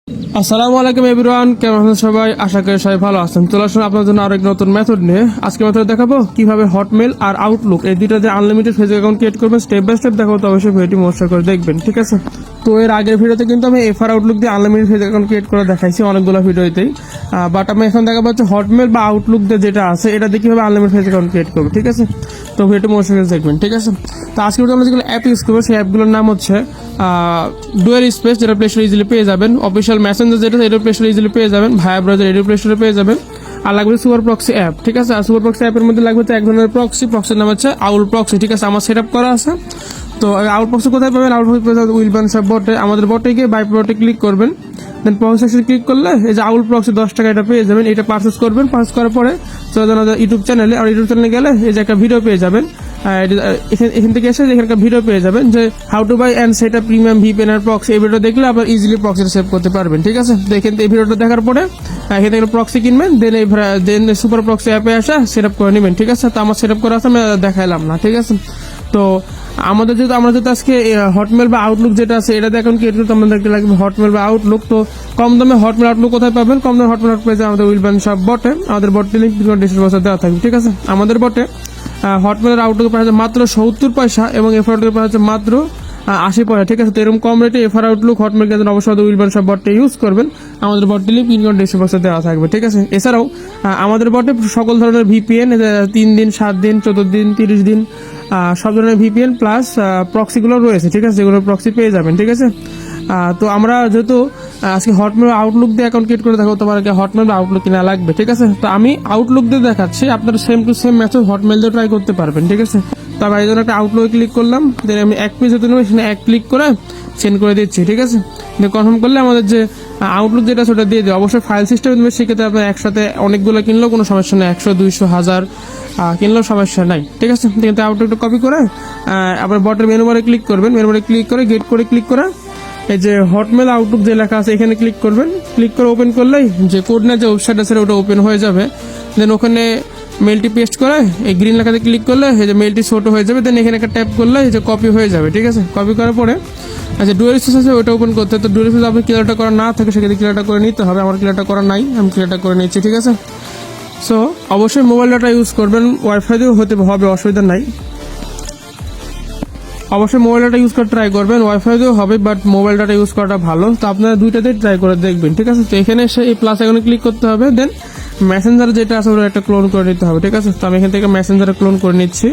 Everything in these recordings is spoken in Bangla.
আসসালামু আলাইকুম এভরিওয়ান, কেমন আছেন সবাই? আশা করি সবাই ভালো আছেন। চলে আসুন আপনার জন্য আরেক নতুন মেথড নিয়ে। আজকে মেথড দেখাবো কিভাবে হটমেল আর আউটলুক এই দুইটা যে আনলিমিটেড ফেসবুক অ্যাকাউন্ট ক্রিয়েট করবেন স্টেপ বাই স্টেপ দেখাবো। তো অবশ্যই ভিডিওটি মনোযোগ করে দেখবেন, ঠিক আছে? তো এর আগের ভিডিওতে কিন্তু আমি এফআর আউটলুক দিয়ে আনলিমিটেড ফেসবুক অ্যাকাউন্ট ক্রিয়েট করে দেখাইছি অনেকগুলো ভিডিওতেই, বাট আমি এখন দেখাবো হচ্ছে হটমেল বা আউটলুক দিয়ে যেটা আছে এটা দিয়ে কিভাবে আনলিমিটেড ফেসবুক অ্যাকাউন্ট ক্রিয়েট করবো, ঠিক আছে? তো ভিডিওটি মনোযোগ করে দেখবেন, ঠিক আছে? তো আজকে আমরা যেগুলো অ্যাপ ইউজ করবো সেই অ্যাপগুলোর নাম হচ্ছে ডুয়েল স্পেস, যেটা প্লে স্টোরে ইজিলি পেয়ে যাবেন। অফিসিয়াল মেসেঞ্জার যেটা এটা প্লে স্টোরে ইজিলি পেয়ে যাবেন। ভায়া ব্রাউজার এটা প্লে স্টোরে পেয়ে যাবেন। আর লাগবে সুপার প্রক্সি অ্যাপ, ঠিক আছে? আর সুপার প্রক্সি অ্যাপের মধ্যে লাগবে তো এক ধরনের প্রক্সির নাম হচ্ছে আউল প্রক্সি, ঠিক আছে? আমার সেট আপ করা আছে। তো আউল প্রক্সি কোথায় পাবেন? আউল প্রক্সি পেয়ে যাবেন উইলবান সব বটে। আমাদের বটে গিয়ে বাই বটে ক্লিক করবেন, দেন প্রক্সি সেকশন ক্লিক করলে এই যে আউল প্রক্সি 10 টাকা এটা পেয়ে যাবেন। এটা পারচেস করবেন। পারচেস করার পরে চলে যান ইউটিউব চ্যানেলে। আর ইউটিউব চ্যানেলে গেলে এই যে একটা ভিডিও পেয়ে যাবেন। এখান থেকে এসে এখানকার ভিডিও পেয়ে যাবেন যে how to buy and set up premium VPN আর প্রক্সি। এই ভিডিও দেখলে আপনার ইজিলি প্রক্সিটা সেভ করতে পারবেন, ঠিক আছে? তো এখান থেকে এই ভিডিওটা দেখার পরে এখান থেকে প্রক্সি কিনবেন, দেন সুপার প্রক্সি অ্যাপে আসা সেট আপ করে নেবেন, ঠিক আছে? তো আমার সেট আপ করা আছে, আমি দেখাইলাম না, ঠিক আছে? তো আমরা যেহেতু আজকে হটমেল বা আউটলুক যেটা আছে এটা এখন ক্রিয়েট করতে আমাদেরকে লাগবে হটমেল বা আউটলুক। তো কম দামে হটমেল আউটলুক কোথায় পাবেন? কম দামে হটমেল আউটলুক পেয়ে আমাদের উইলবান সব বটে। আমাদের বটে লিঙ্ক ডিসক্রিপশনে দেওয়া থাকবে, ঠিক আছে? আমাদের বটে হটমেলের আউটলুক পাওয়া যায় মাত্র 70 পয়সা এবং এফআর আউটলুক পাওয়া যাচ্ছে মাত্র 80 পয়সা, ঠিক আছে? তো এরকম কম রেটে এফআর আউটলুক হটমেল কেন্দ্র অবশ্যই উইলবান সব বটে ইউজ করবেন। আমাদের বটে লিঙ্ক ডিসক্রিপশনে দেওয়া থাকবে, ঠিক আছে? এছাড়াও আমাদের বটে সকল ধরনের ভিপিএন 3 দিন, 7 দিন, 14 দিন, 30 দিন সব ধরনের ভিপিএন প্লাস প্রক্সিগুলো রয়েছে, ঠিক আছে? যেগুলো প্রক্সি পেয়ে যাবেন, ঠিক আছে? তো আমরা যেহেতু আজকে হটমেল আউটলুক দিয়ে অ্যাকাউন্ট ক্রিয়েট করে দেখাবো, তোমার হটমেল বা আউটলুক কিনা লাগবে, ঠিক আছে? তো আমি আউটলুক দিয়ে দেখাচ্ছি, আপনারা same to same method Hotmail দিয়ে ট্রাই করতে পারবেন, ঠিক আছে? তো আমি এই জন্য একটা আউটলুকে ক্লিক করলাম, দেন আমি এক পেজ হতে নেবো, সেখানে এক ক্লিক করে সেন্ড করে দিচ্ছি, ঠিক আছে? কনফার্ম করলে আমাদের যে আউটলুক যেটা সেটা দিয়ে দেবে। অবশ্যই ফাইল সিস্টেম দেবে, সেক্ষেত্রে আপনার একসাথে অনেকগুলো কিনলেও কোনো সমস্যা নেই, 100, 200, 1000 কিনলেও সমস্যা নাই, ঠিক আছে? কিন্তু আউটলুকটা কপি করে আপনার বটের মেনু বারে ক্লিক করবেন, মেনু বারে ক্লিক করে গেট করে ক্লিক করে এই যে হটমেল আউটলুক যে লেখা আছে এখানে ক্লিক করবেন। ক্লিক করে ওপেন করলেই যে কোডনা যে ওয়েবসাইট আছে ওটা ওপেন হয়ে যাবে। দেন ওখানে মেলটি পেস্ট করে এই গ্রিন লেখাতে ক্লিক করলে এই যে মেলটি ছোট হয়ে যাবে। দেন এখানে একটা ট্যাপ করলে এই যে কপি হয়ে যাবে, ঠিক আছে? কপি করার পরে আচ্ছা ডুয়েল স্পেস আছে ওটা ওপেন করতে। তো ডুয়েল স্পেস আপনি ক্লিয়ারটা করা না থাকে সেক্ষেত্রে ক্লিয়ারটা করে নিতে হবে। আমার ক্লিয়ারটা করা নাই, আমি ক্লিয়ারটা করে নিচ্ছি, ঠিক আছে? সো অবশ্যই মোবাইল ডাটা ইউজ করবেন, ওয়াইফাই দিয়েও হতে হবে, অসুবিধা নাই। অবশ্যই মোবাইল ডাটা ইউজ করে ট্রাই করবেন, ওয়াইফাই দিয়েও হবে, বাট মোবাইল ডাটা ইউজ করাটা ভালো। তো আপনারা দুইটাতেই ট্রাই করে দেখবেন, ঠিক আছে? তো এখানে এসে এই প্লাস আইকনে ক্লিক করতে হবে। দেন মেসেঞ্জার যেটা আছে ওটা একটা ক্লোন করে নিতে হবে, ঠিক আছে? তো আমি এখান থেকে মেসেঞ্জারে ক্লোন করে নিচ্ছি।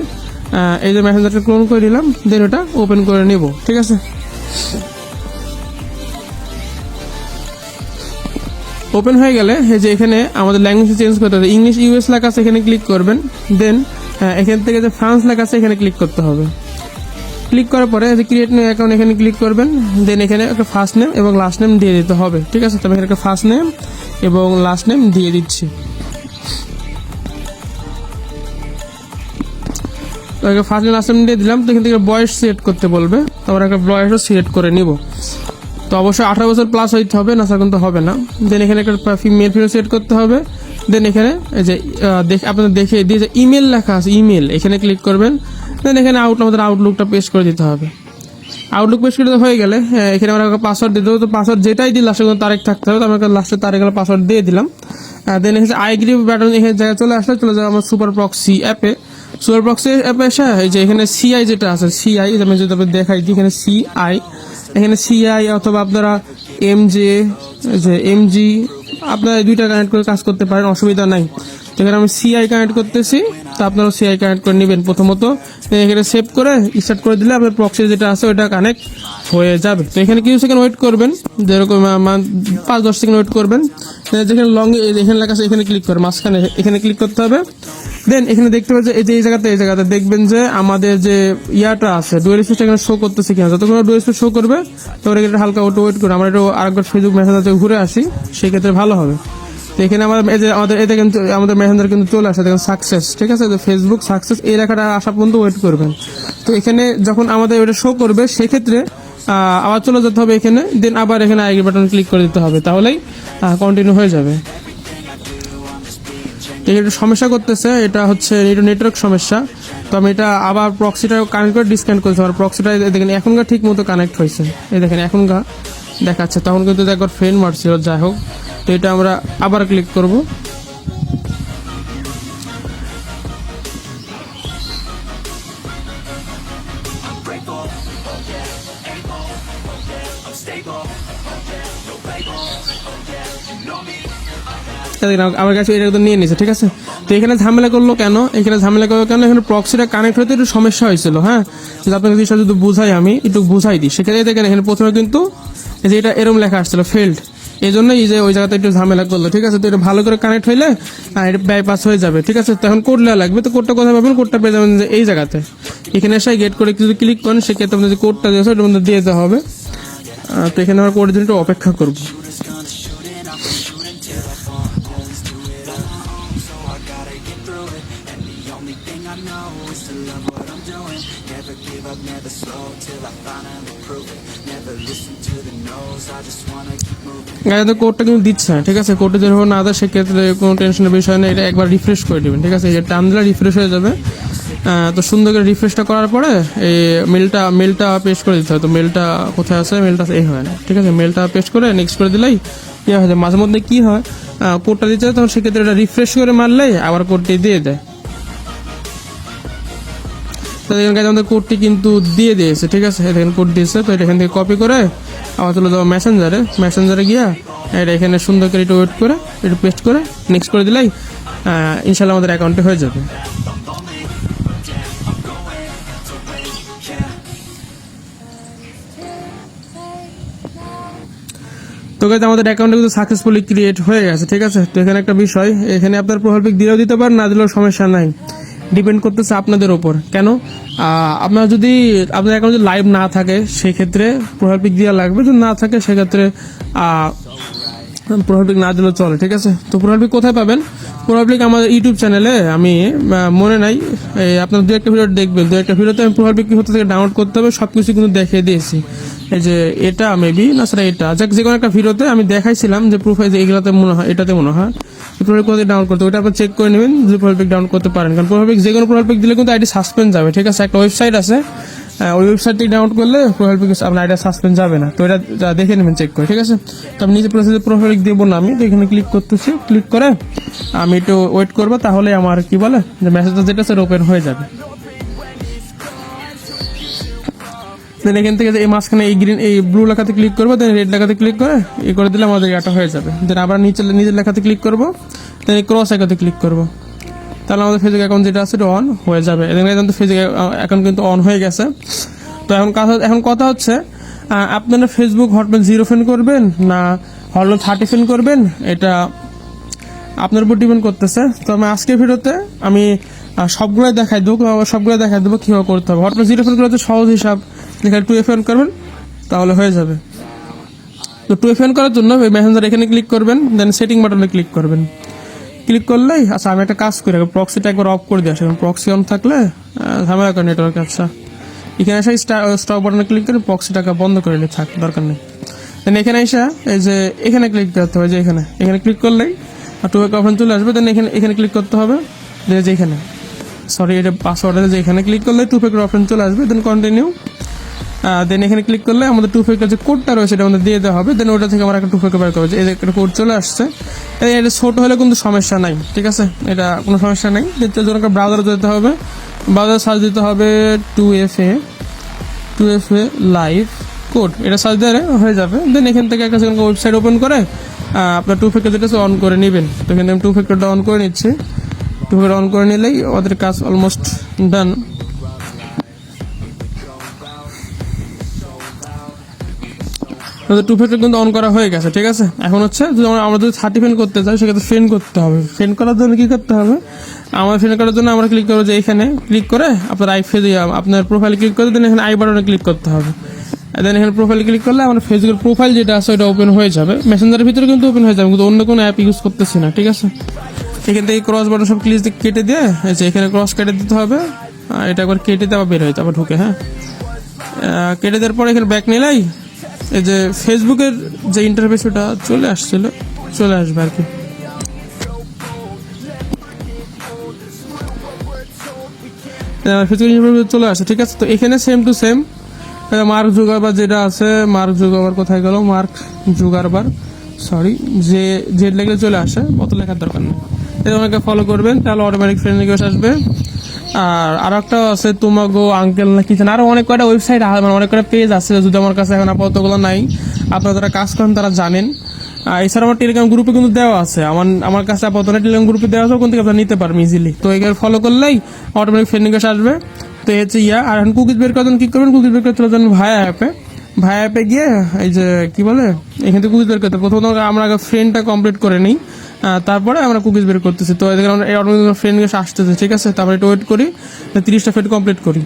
এই যে মেসেঞ্জারটা ক্লোন করে নিলাম, দেন ওটা ওপেন করে নিব, ঠিক আছে? ওপেন হয়ে গেলে এই যে এখানে আমাদের ল্যাঙ্গুয়েজ চেঞ্জ করতে হবে। ইংলিশ ইউএস লেখা আছে, এখানে ক্লিক করবেন। দেন এখান থেকে যে ফ্রান্স লেখা আছে এখানে ক্লিক করতে হবে। ক্লিক করার পরে ক্রিয়েট নিউ অ্যাকাউন্ট এখানে ক্লিক করবেন। দেন এখানে একটা ফার্স্ট নেম এবং লাস্ট নেম দিয়ে দিতে হবে, ঠিক আছে? তবে এখানে একটা ফার্স্ট নেম এবং লাস্ট নেম দিয়ে দিচ্ছি। তো ফার্স্ট নেম লাস্ট নেম দিয়ে দিলাম। তো এখান থেকে বয়স সিলেক্ট করতে বলবে, তো আমরা একটা বয়সও সিলেক্ট করে নিব। তো অবশ্যই 18 বছর প্লাস হইতে হবে, না স্যার কিন্তু হবে না। দেন এখানে একটা মেল ফিমেল সিলেক্ট করতে হবে। দেন এখানে এই যে আপনাদের দেখে দিয়ে যে ইমেল লেখা আছে, ইমেল এখানে ক্লিক করবেন। দেন এখানে আমাদের আউটলুকটা পেস্ট করে দিতে হবে। আউটলুক পেস্ট করে হয়ে গেলে এখানে আমরা পাসওয়ার্ড দিয়ে দেবো। তো পাসওয়ার্ড যেটাই দিই লাস্টে কোনো তারিখ থাকতে হবে, তো আমরা লাস্টে তারিখের পাসওয়ার্ড দিয়ে দিলাম। দেন এখানে আই এগ্রি বাটন এখানে জায়গায় চলে যাবে আমার সুপার প্রক্সি অ্যাপে। সুপার প্রক্সি অ্যাপে এসে এই যে এখানে সিআই যেটা আছে, সিআই আমি যদি দেখাই দিই, এখানে সিআই অথবা আপনারা এমজি আপনারা দুইটা কানেক্ট করে কাজ করতে পারেন, অসুবিধা নাই। এখানে আমি সিআই কানেক্ট করতেছি, তো আপনারাও সিআই কানেক্ট করে নেবেন প্রথমত। এখানে সেভ করে স্টার্ট করে দিলে আপনার প্রক্সি যেটা আছে ওটা কানেক্ট হয়ে যাবে। তো এখানে কিছু সেকেন্ড ওয়েট করবেন, যেরকম 5-10 সেকেন্ড ওয়েট করবেন। যেখানে লং এখানে লেখা আছে এখানে ক্লিক করে মাঝখানে এখানে ক্লিক করতে হবে। দেন এখানে দেখতে পাবেন যে এই জায়গাতে দেখবেন যে আমাদের যে ইয়াটা আছে ডুয়েল স্পেস এখানে শো করতেছে কিনা। যতক্ষণ ডুয়েল স্পেস শো করবে তখন এটা হালকা ওয়েট করে আমরা এটা আরেকবার ফেসবুক মেসেঞ্জার ঘুরে আসি, সেক্ষেত্রে ভালো হবে। তো এখানে আমাদের এতে কিন্তু আমাদের মেসেঞ্জার কিন্তু চলে আসে, দেখেন সাকসেস, ঠিক আছে? তো ফেসবুক সাকসেস এই লেখাটা আসা পর্যন্ত ওয়েট করবেন। তো এখানে যখন আমাদের ওটা শো করবে সেক্ষেত্রে আবার চলে যেতে হবে এখানে। দেন আবার এখানে আই বাটন ক্লিক করে দিতে হবে, তাহলেই কন্টিনিউ হয়ে যাবে। একটু সমস্যা করতেছে, এটা হচ্ছে নেটওয়ার্ক সমস্যা। তো আমি এটা আবার প্রক্সিটা কানেক্ট করে ডিসকানেক্ট করেছি। আমার প্রক্সিটা দেখেন এখনকার ঠিক মতো কানেক্ট হয়েছে, এই দেখেন এখনকার দেখাচ্ছে, তখন কিন্তু একবার ফ্রেন্ড মারছিল। যাই হোক, তো এটা আমরা আবার ক্লিক করব। আমার কাছে এটা তো নিয়ে নিছে, ঠিক আছে। তো এখানে ঝামেলা করলো কেন, এখানে প্রক্সিটা কানেক্ট হতে একটু সমস্যা হয়েছিল। হ্যাঁ, আপনাকে জিনিসটা যদি বুঝাই, আমি একটু বুঝাই দিই। সেক্ষেত্রে দেখেন এখানে প্রথমে কিন্তু এই যে এটা এরম লেখা আসছিল ফেল্ড, এই জন্য এই যে ওই জায়গাতে একটু ঝামেলা করলো, ঠিক আছে। তো এটা ভালো করে কানেক্ট হইলে এটা বাইপাস হয়ে যাবে, ঠিক আছে। তখন কোড লেওয়া লাগবে, তো কোডটা কোথায় পাবেন, কোডটা পেয়ে যাবেন যে এই জায়গাতে। এখানে এসে গেট করে যদি ক্লিক করেন, সেক্ষেত্রে আপনার যে কোডটা দিয়েছে ওটার মধ্যে দিয়ে দেওয়া হবে। তো এখানে আমরা কোডের জন্য একটু অপেক্ষা করবো। কোডটা কিন্তু দিচ্ছে, ঠিক আছে। কোডটা যখন না দেয় সেক্ষেত্রে কোনো টেনশনের বিষয় নেই, এটা একবার রিফ্রেশ করে দেবেন, ঠিক আছে। এটা টান দিলে রিফ্রেশ হয়ে যাবে। তো সুন্দর করে রিফ্রেশটা করার পরে এই মেলটা পেস্ট করে দিতে হয়। তো মেলটা কোথায় আছে, মেলটা এই হয় না, ঠিক আছে। মেলটা পেস্ট করে নেক্সট করে দিলেই ইয়ে হয়ে যায়। মাঝে মধ্যে কি হয়, কোডটা দিতে হয়, তখন সেক্ষেত্রে এটা রিফ্রেশ করে মারলেই আবার কোডটি দিয়ে দেয়। তো এখানে আমাদের কোডটি কিন্তু দিয়ে দিয়েছে, ঠিক আছে। এখানে কোড দিয়েছে, তো এটা এখান থেকে কপি করে আবার চলে যাবো মেসেঞ্জারে গিয়া এটা এখানে সুন্দর করে একটু ওয়েট করে একটু পেস্ট করে নেক্সট করে দিলেই ইনশাল্লাহ আমাদের অ্যাকাউন্টে হয়ে যাবে। তো গাইস, আমাদের অ্যাকাউন্টে কিন্তু সাকসেসফুলি ক্রিয়েট হয়ে গেছে, ঠিক আছে। তো এখানে একটা বিষয়, এখানে আপনার প্রোফাইল পিক দিলেও দিতে পারেন, না দিলেও সমস্যা নাই, ডিপেন্ড করতেছে আপনাদের ওপর। কেন, আপনার যদি আপনার অ্যাকাউন্ট যদি লাইভ না থাকে সেক্ষেত্রে প্রোফাইল পিক দেওয়া লাগবে, যদি না থাকে সেক্ষেত্রে প্রোফাইল পিক না দিলেও চলে, ঠিক আছে। তো প্রোফাইল পিক কোথায় পাবেন, প্রোফাইল পিক আমাদের ইউটিউব চ্যানেলে, আমি মনে নাই, আপনার দু একটা ভিডিও দেখবেন, দু একটা ভিডিওতে আমি প্রোফাইল পিক কোথা থেকে ডাউনলোড করতে হবে সব কিছু কিন্তু দেখিয়ে দিয়েছি। এই যে এটা মেবি না স্যার, এটা যাক যে কোনো একটা ভিডিওতে আমি দেখাইছিলাম যে প্রোফাইল যে এগুলাতে মনে হয়, এটাতে মনে হয় প্রোফাইল কোথায় ডাউনলোড করতে, ওটা আপনি চেক করে নেবেন যে প্রোফাইল পিক ডাউনলোড করতে পারেন। কারণ প্রোফাইল পিক যে কোনো প্রোফাইল পিক দিলে কিন্তু আইডি সাসপেন্ড যাবে, ঠিক আছে। একটা ওয়েবসাইট আছে, ওই ওয়েবসাইট থেকে ডাউনলোড করলে প্রোফাইল পিক আপনার আইডি সাসপেন্ড যাবে না। তো এটা দেখে নেবেন চেক করে, ঠিক আছে। তো আমি নিজে প্রসেসে প্রোফাইল পিক দেবো না, আমি তো এখানে ক্লিক করতেছি, ক্লিক করে আমি একটু ওয়েট করবো, তাহলে আমার কি বলে যে মেসেজটা যেটা সেটা ওপেন হয়ে যাবে। দেন এখান থেকে এই মাঝখানে এই গ্রিন এই ব্লু লেখাতে ক্লিক করবো, দেন রেড লেখাতে ক্লিক করে এই করে দিলে আমাদের এটা হয়ে যাবে। দেন আবার নিজের লেখাতে ক্লিক করবো, দেন এই ক্রস আইকনে ক্লিক করবো, তাহলে আমাদের ফেসবুক অ্যাকাউন্ট যেটা আছে এটা অন হয়ে যাবে। এখানে ফেসবুক অ্যাকাউন্ট কিন্তু অন হয়ে গেছে। তো এখন কথা হচ্ছে, আপনারা ফেসবুক হটমেল 0 ফেন করবেন না হটমেল 30 ফেন করবেন, এটা আপনার উপর ডিপেন্ড করতেছে। তো আমি আজকের ভিডিওতে আমি সবগুলোই দেখাই দেবো কীভাবে করতে হবে। হটমেল 0 ফেন করতে সহজ হিসাব, এখানে 2FN করবেন তাহলে হয়ে যাবে। তো 2FN করার জন্য মেসেঞ্জার এখানে ক্লিক করবেন, দেন সেটিং বাটনে ক্লিক করবেন। ক্লিক করলেই আচ্ছা আমি একটা কাজ করি, প্রক্সিটা একবার অফ করে দিয়ে আসি, প্রক্সি অন থাকলে ঝামেলা করে নেটওয়ার্ক। আচ্ছা, এখানে এসে স্টপ বাটনে ক্লিক করে প্রক্সিটাকে বন্ধ করে নিয়ে থাক, দরকার নেই। দেন এখানে এসে এই যে এখানে ক্লিক করতে হবে, যে এখানে ক্লিক করলেই 2FA অপশন চলে আসবে। দেন এখানে ক্লিক করতে হবে, যে এখানে এটা পাসওয়ার্ড আছে, যে এখানে ক্লিক করলে 2FA অপশন চলে আসবে। দেন কন্টিনিউ, দেন এখানে ক্লিক করলে আমাদের 2FA যে কোডটা রয়েছে এটা আমাদের দিয়ে দেওয়া হবে। দেন ওটা থেকে আমরা একটা 2FA বের করবো, যে একটা কোড চলে আসছে। এটা ছোট হলে কিন্তু সমস্যা নাই, ঠিক আছে, এটা কোনো সমস্যা নেই। এর জন্য ব্রাউজারে যেতে হবে, ব্রাউজারে সার্চ দিতে হবে 2FA লাইভ কোড, এটা সার্চ দিলে হয়ে যাবে। দেন এখান থেকে একটা ওয়েবসাইট ওপেন করে আপনার 2FA যেটা অন করে নেবেন। তো এখানে আমি 2FA অন করে নিচ্ছি। 2FA অন করে নিলেই ওদের কাজ অলমোস্ট ডান। আমাদের 2FA কিন্তু অন করা হয়ে গেছে, ঠিক আছে। এখন হচ্ছে যদি আমরা যদি 30 ফ্রেন্ড করতে চাই সেক্ষেত্রে ফ্রেন্ড করতে হবে। ফ্রেন্ড করার জন্য কি করতে হবে, আমার ফ্রেন্ড করার জন্য আমরা ক্লিক করবো যে এখানে ক্লিক করে আপনার আপনার প্রোফাইলে ক্লিক করে দেন এখানে আই বাটনে ক্লিক করতে হবে। দেন এখানে প্রোফাইলে ক্লিক করলে আমার ফেসবুকের প্রোফাইল যেটা আছে ওটা ওপেন হয়ে যাবে। মেসেঞ্জারের ভিতরে কিন্তু ওপেন হয়ে যাবে, কিন্তু অন্য কোনো অ্যাপ ইউজ করতেছি না, ঠিক আছে। এখান থেকে ক্রস বাটন সব ক্লিক কেটে দিয়ে এখানে ক্রস কেটে দিতে হবে, এটা একবার কেটে দিয়ে আবার বের হইতে আবার ঢুকে, হ্যাঁ কেটে দেওয়ার পরে এখানে ব্যাক নিলেই এই যে ফেসবুকের যে ইন্টারফেস ওটা চলে আসবে আর কি। ফেসবুক ইন্টারফেস চলে আসে, ঠিক আছে। তো এখানে সেম টু সেম মার্ক জুগারবার যেটা আছে, মার্ক জুগারবার কোথায় গেল, মার্ক জুগারবার, সরি, যে জেড লেখলে চলে আসে, অত লেখার দরকার নেই। এটা ওনাকে ফলো করবেন, তাহলে অটোমেটিক ফ্রেন্ড রিকোয়েস্ট আসবে। আর একটা আছে তোমাগো আঙ্কেল না কি জানি, আরো অনেক কয়টা ওয়েবসাইট, মানে অনেক কয়টা পেজ আছে, যদি আমার কাছে এখন আপাতত ওগুলো নাই, আপনারা যারা কাজ করেন তারা জানেন। এছাড়া আমার টেলিগ্রাম গ্রুপে কিন্তু দেওয়া আছে, আমার কাছে আপাতত টেলিগ্রাম গ্রুপে দেওয়া আছে, ওখান থেকে আপনারা নিতে পারবেন ইজিলি। তো এগুলো ফলো করলেই অটোমেটিক ফ্রেন্ড রিকোয়েস্ট আসবে। তো এই হচ্ছে আর এখন কুকিজ বের করার জন্য কি করবেন, কুকিজ বের করতে চলে ভায়া অ্যাপে। ভায়া অ্যাপে গিয়ে এই যে কি বলে, এখান থেকে কুকিজ বের করতে প্রথমত আমরা আগে ফ্রেন্ডটা কমপ্লিট করে নিই, তারপরে আমরা কুকিজ বের করতেছি। তো এদিকে আমরা অটোমেটিক ফ্রেন্ড রিকোয়েস্ট আসতেছে, ঠিক আছে। তারপরে একটু ওয়েট করি, 30টা ফ্রেন্ড কমপ্লিট করি।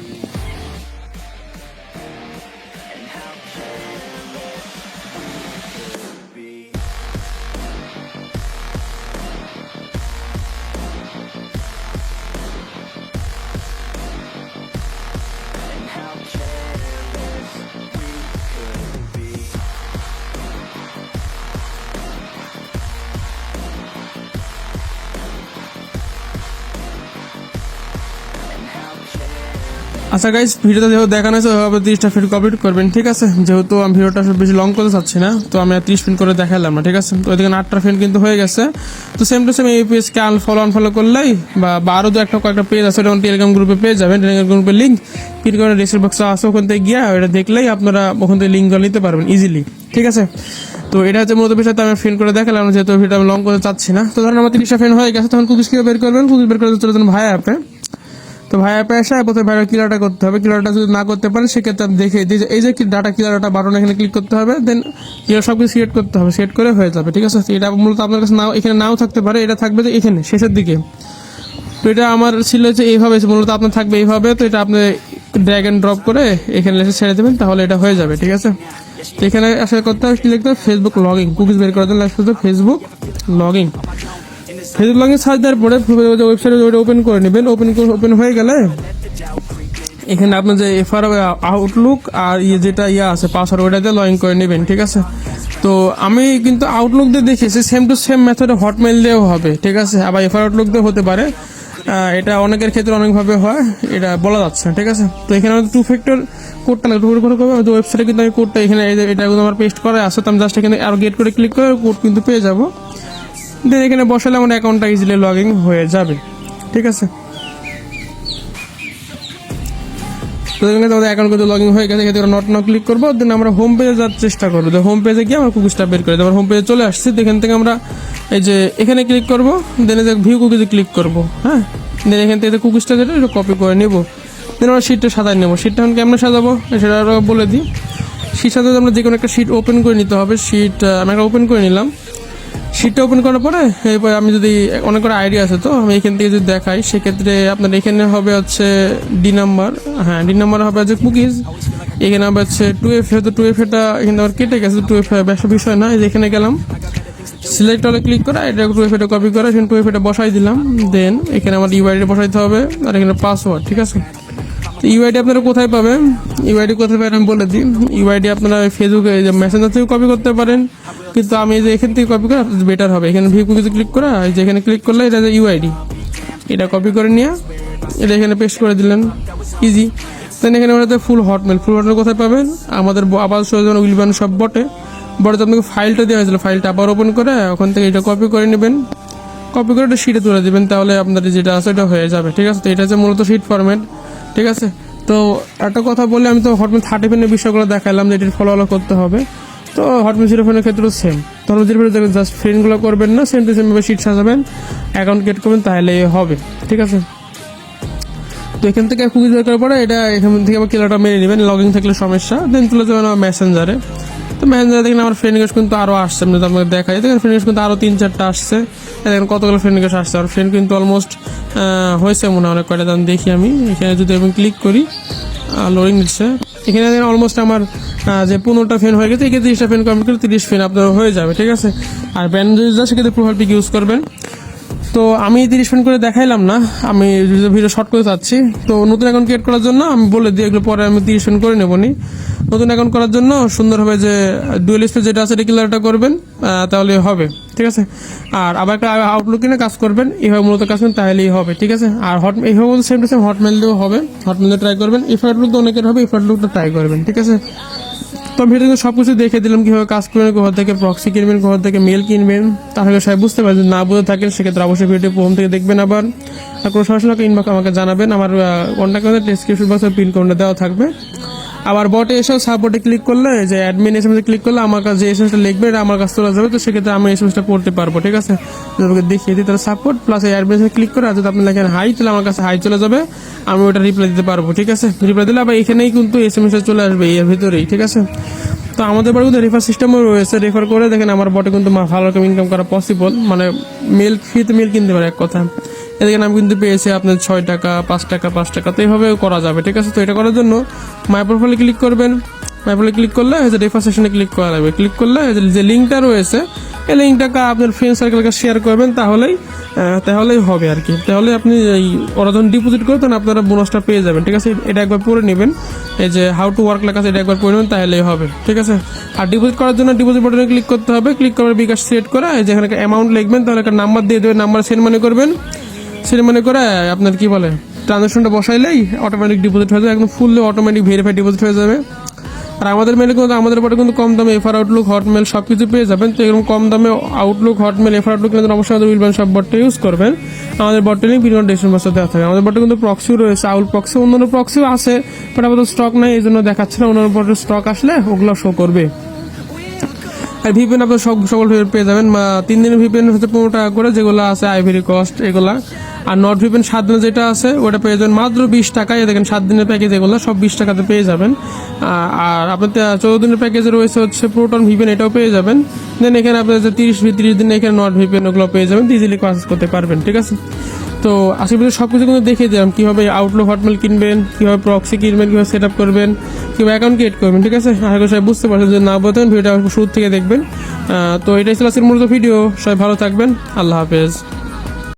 আচ্ছা গাইস, ভিডিওটা যেহেতু দেখানো হয়েছে ওইভাবে 30টা ফিট কমপ্লিট করবেন, ঠিক আছে। যেহেতু আমি ভিডিওটা বেশি লং করতে চাচ্ছি না, তো আমি 30 ফিট করে দেখালাম না, ঠিক আছে। তো ওইদিকে 8টা ফিট কিন্তু হয়ে গেছে। তো সেম টু সেম এই পেজকে আনফলো করলেই বা আরও কয়েকটা পেজ আছে, ওটা টেলিগ্রাম গ্রুপে পেয়ে যাবেন। টেলিগ্রাম গ্রুপের লিঙ্ক পিন করে ডিসক্রিপশন বক্সে আছে, ওখান থেকে গিয়ে এটা দেখলেই আপনারা ওখান থেকে লিঙ্ক নিতে পারবেন ইজিলি, ঠিক আছে। তো এটা হচ্ছে মূলত বিষয়টা আমি ফ্রেন্ড করে দেখালাম, যেহেতু ভিডিও আমি লং করতে চাচ্ছি না। তো ধরুন আমার 30টা ফ্রেন্ড হয়ে গেছে, তখন কুকিজ কিভাবে বের করবেন, কুকিজ বের করতে চলে যান ভায়া অ্যাপে। তো ভাই অ্যাপে আসে প্রথমে ভাইয়ের কিলারটা করতে হবে। কিলারটা যদি না করতে পারেন সেক্ষেত্রে আপনি দেখে এই যে ডাটা কিলার ডাটা বাটন, এখানে ক্লিক করতে হবে, দেন কিলার সব কিছু সিলেক্ট করতে হবে, সেট করে হয়ে যাবে, ঠিক আছে। এটা মূলত আপনার কাছে নাও এখানে নাও থাকতে পারে, এটা থাকবে যে এখানে শেষের দিকে। তো এটা আমার ছিল যে এইভাবে, মূলত আপনার থাকবে এইভাবে। তো এটা আপনি ড্র্যাগ এন্ড ড্রপ করে এখানে এসে ছেড়ে দেবেন, তাহলে এটা হয়ে যাবে, ঠিক আছে। তো এখানে আসলে করতে হবে কি লিখতে হবে, ফেসবুক লগইন। কুকিজ বের করার জন্য আসতে হবে Facebook login. Facebook login search দেওয়ার পরে ওয়েবসাইটে ওইটা ওপেন করে নেবেন। ওপেন হয়ে গেলে এখানে আপনার যে এফআর আউটলুক আর যেটা আছে পাসওয়ার্ড, ওইটা দিয়ে লগ ইন করে নেবেন, ঠিক আছে। তো আমি কিন্তু আউটলুক দিয়ে দেখেছি, সেম টু সেম মেথডে হটমেইল দিয়েও হবে, ঠিক আছে। আবার এফআর আউটলুক দিয়ে হতে পারে, এটা অনেকের ক্ষেত্রে অনেকভাবে হয়, এটা বলা যাচ্ছে না, ঠিক আছে। তো এখানে আমাদের 2 ফ্যাক্টর কোডটা লাগবে। ওয়েবসাইটে কিন্তু আমি কোডটা এখানে এটা কিন্তু আমার পেস্ট করা আছে, তো আমি জাস্ট এখানে আর গেট করে ক্লিক করে কোড কিন্তু পেয়ে যাবো। দেন এখানে বসালে আমার অ্যাকাউন্টটা ইজিলি লগ ইন হয়ে যাবে, ঠিক আছে। তো এখানে আমাদের অ্যাকাউন্ট কিন্তু লগ ইন হয়ে গেছে, এখানে নট নাও ক্লিক করবো। দেন আমরা হোম পেজে যাওয়ার চেষ্টা করবো। তো হোম পেজে গিয়ে আমরা কুকিজটা বের করে দেবো। হোম পেজে চলে আসছি, এখান থেকে আমরা এই যে এখানে ক্লিক করবো, দেন এই যে ভিউ কুকিজে ক্লিক করবো, হ্যাঁ। দেন এখান থেকে কুকিজটা যেটা এটা কপি করে নেবো। দেন আমরা শিটটা সাজাই নেবো। শিটটা এখন কেমন সাজাবো সেটা আরও বলে দিই। শিট সাজাতে আমরা যে কোনো একটা শিট ওপেন করে নিতে হবে। শিট আমি একটা ওপেন করে নিলাম। শিটটা ওপেন করার পরে এরপর আমি যদি অনেক করে আইডিয়া আছে, তো আমি এখান থেকে যদি দেখাই, সেক্ষেত্রে আপনার এখানে হবে হচ্ছে ডি নাম্বার, হ্যাঁ ডি নাম্বার হবে হচ্ছে কুকিজ। এখানে হবে হচ্ছে 2F, হয়তো 2F এটা এখানে আমার কেটে গেছে, 2F ব্যবসা বিষয় না। এখানে গেলাম, সিলেক্ট হলে ক্লিক করা, এটা 2F এটা কপি করা, এখানে 2F এটা বসাই দিলাম। দেন এখানে আমার ইউআইডি বসাইতে হবে, আর এখানে পাসওয়ার্ড, ঠিক আছে। তো ইউআইডি আপনারা কোথায় পাবেন, ইউআইডি কোথায় পাবেন আমি বলে দিই। ইউআইডি আপনারা ফেসবুকে মেসেঞ্জার থেকে কপি করতে পারেন, কিন্তু আমি এই যে এখান থেকে কপি করা বেটার হবে। এখানে ভিউ কুকিজে ক্লিক করা, এই যে এখানে ক্লিক করলে এটা যে ইউআইডি, এটা কপি করে নিয়ে এটা এখানে পেস্ট করে দিলেন, ইজি। দেন এখানে আমাদের ফুল হটমেল কোথায় পাবেন, আমাদের আবার উইলবান সব বটে আপনাকে ফাইলটা দেওয়া হয়েছিল, ফাইলটা আবার ওপেন করে ওখান থেকে এটা কপি করে নেবেন, কপি করে এটা শিটে তুলে দেবেন, তাহলে আপনাদের যেটা আছে এটা হয়ে যাবে, ঠিক আছে। তো এটা হচ্ছে মূলত শিট ফরম্যাট, ঠিক আছে। তো একটা কথা বলে, আমি তো হটমেল 30 পেনের বিষয়গুলো দেখালাম যে এটির ফলো করতে হবে। তো হটমেল 0 পেনের ক্ষেত্রেও সেম। তো হটমেল 0 পেনের জাস্ট ফ্রেন্ডগুলো করবেন না, সেম টু সেমভাবে শিট সাজাবেন, অ্যাকাউন্ট ক্রিয়েট করবেন, তাহলে হবে, ঠিক আছে। তো এখান থেকে কুকিজ বের করার পরে এটা এখান থেকে আবার কিলারটা মেরে নেবেন, লগ ইন থাকলে সমস্যা। দেন তুলে যাবেন আমার মেসেঞ্জারে। তো মেসেঞ্জারে দেখেন আমার ফ্রেন্ড রিকোয়েস্ট কিন্তু আরও আসছে, আমি আপনাকে দেখাই। দেখেন ফ্রেন্ড রিকোয়েস্ট কিন্তু আরও 3-4টা আসছে, দেখেন কতগুলো ফ্রেন্ড রিকোয়েস্ট আসছে। আর ফ্রেন্ড কিন্তু অলমোস্ট হয়েছে মনে হয় অনেক কয়টা। দাম দেখি আমি এখানে যদি আমি ক্লিক করি, লোডিং নিচ্ছে। এখানে দেখেন অলমোস্ট আমার যে 15টা ফ্রেন্ড হয়ে গেছে, এখানে 30টা ফ্রেন্ড কমপ্লিট করে 30 ফ্রেন্ড আপনার হয়ে যাবে, ঠিক আছে। আর ব্যান্ড যদি যায় সেক্ষেত্রে প্রোফাইল পিক ইউজ করবেন। তো আমি 30 মিনিট করে দেখাইলাম না, আমি ভিডিও শর্ট করে চাচ্ছি। তো নতুন অ্যাকাউন্ট ক্রিয়েট করার জন্য আমি বলে দিই, এগুলো পরে আমি 30 মিনিট করে নেবনি। নতুন অ্যাকাউন্ট করার জন্য সুন্দরভাবে যে ডুয়েল স্পেস যেটা আছে এটা ক্লিয়ারটা করবেন, তাহলে হবে, ঠিক আছে। আর আবার একটা আউটলুক কিনে কাজ করবেন, এইভাবে মূলত কাজ করবেন, তাহলেই হবে, ঠিক আছে। আর এইভাবে সেম টু সেম হটমেল দিয়েও হবে, হটমেল দিয়ে ট্রাই করবেন। আউটলুক তো অনেকের হবে, আউটলুকটা ট্রাই করবেন, ঠিক আছে। তো আমি ভিডিওতে সব কিছু দেখে দিলাম, কীভাবে কাজ করবেন, কোথা থেকে প্রক্সি কিনবেন, কোথা থেকে মেল কিনবেন। তাহলে সবাই বুঝতে পারবেন, না বুঝে থাকেন সেক্ষেত্রে অবশ্যই ভিডিও প্রথম থেকে দেখবেন। আবার আর কোনো সমস্যা হলে ইনবক্স আমাকে জানাবেন, আমার কন্ট্যাক্ট করে ডেসক্রিপশন বক্সে পিন কোডটা দেওয়া থাকবে। আবার বটে এসেও সাপোর্টে ক্লিক করলে, যে অ্যাডমিন এসএমএসে ক্লিক করলে আমার কাছে যে এসএমএসটা লিখবে এটা আমার কাছে চলে যাবে। তো সেক্ষেত্রে আমি এসএমএসটা পড়তে পারবো, ঠিক আছে। যদি দেখিয়ে দিই তাহলে সাপোর্ট প্লাস এই অ্যাডমিন ক্লিক করে, আর যদি আপনি লেখেন হাই তাহলে আমার কাছে হাই চলে যাবে, আমি ওটা রিপ্লাই দিতে পারবো, ঠিক আছে। রিপ্লাই দিলে আবার এখানেই কিন্তু এসএমএসটা চলে আসবে এর ভিতরেই, ঠিক আছে। তো আমাদের বাড়ি কিন্তু রেফার সিস্টেমও রয়েছে, রেফার করে দেখেন আমার বটে কিন্তু ভালো রকম ইনকাম করা পসিবল, মানে মেল ফ্রিতে মেল কিনতে পারে এক কথা। এদিকে আমি কিন্তু পেয়েছি আপনার 6 টাকা 5 টাকা 5 টাকা, তো এইভাবে করা যাবে, ঠিক আছে। তো এটা করার জন্য মাই প্রোফাইলে ক্লিক করবেন, মাই প্রোফাইলে ক্লিক করলে রেফার সেকশনে ক্লিক করা লাগবে। ক্লিক করলে যে লিঙ্কটা রয়েছে এই লিঙ্কটাকে আপনার ফ্রেন্ড সার্কেলকে শেয়ার করবেন, তাহলেই হবে আর কি। তাহলে আপনি এই ওরা যখন ডিপোজিট করে তখন আপনারা বোনাসটা পেয়ে যাবেন, ঠিক আছে। এটা একবার পড়ে নেবেন, এই যে হাউ টু ওয়ার্ক লেখা আছে এটা একবার পড়ে নেবেন, তাহলেই হবে, ঠিক আছে। আর ডিপোজিট করার জন্য ডিপোজিট বাটনে ক্লিক করতে হবে, ক্লিক করে বিকাশ সিলেক্ট করে যেখানে অ্যামাউন্ট লিখবেন তাহলে একটা নাম্বার দিয়ে দেবেন, নাম্বার সেন্ড মানি করবেন, সেন্ড মানি করে আপনার কি বলে ট্রানজাকশনটা বসাইলেই অটোমেটিক ডিপোজিট হয়ে যাবে, একদম ফুললি অটোমেটিক ভেরিফাইড ডিপোজিট হয়ে যাবে। আর আমাদের মেলে কিন্তু আমাদের পরে কিন্তু কম দামে এফআর আউটলুক হটমেল সব কিছু পেয়ে যাবেন। তো এরকম কম দামে আউটলুক হটমেল এফআর আউটলুক কিন্তু অবশ্যই আমাদের উইলবান সব বটটা ইউজ করবেন। আমাদের বটটা নিয়ে ভিডিও ডেসক্রিপশন বক্সে দেওয়া থাকে। আমাদের বটে কিন্তু প্রক্সিও রয়েছে, আউল প্রক্সি, অন্যান্য প্রক্সিও আছে, বাট আমাদের স্টক নাই, এই জন্য দেখাচ্ছে না। অন্যান্য বটের স্টক আসলে ওগুলো শো করবে। আর ভিপিএন আপনার সকল পেয়ে যাবেন, 3 দিনের ভিপিএন হচ্ছে 15 টাকা করে, যেগুলো আছে আইভরি কস্ট এগুলা। আর নট ভিপিএন 7 দিনের যেটা আছে ওটা পেয়ে যাবেন মাত্র 20 টাকায়। দেখেন 7 দিনের প্যাকেজ এগুলো সব 20 টাকাতে পেয়ে যাবেন। আর আপনার 14 দিনের প্যাকেজে রয়েছে হচ্ছে প্রোটন ভিপিএন, এটাও পেয়ে যাবেন। দেন এখানে আপনার যে 30 দিন এখানে নট ভিপিএন ওগুলো পেয়ে যাবেন, ইজিলি কাজ করতে পারবেন, ঠিক আছে। তো আশেপাশে সব কিছু কিন্তু দেখিয়ে দিলাম, কীভাবে আউটলুক হটমেল কিনবেন, কীভাবে প্রক্সি কিনবেন, কীভাবে সেট আপ করবেন, কীভাবে অ্যাকাউন্ট ক্রিয়েট করবেন, ঠিক আছে। আশা করি সবাই বুঝতে পারছেন, যদি না বলতেন ভিডিওটা শুরু থেকে দেখবেন। তো এটাই ছিল আজকের মূলত ভিডিও। সবাই ভালো থাকবেন, আল্লাহ হাফেজ।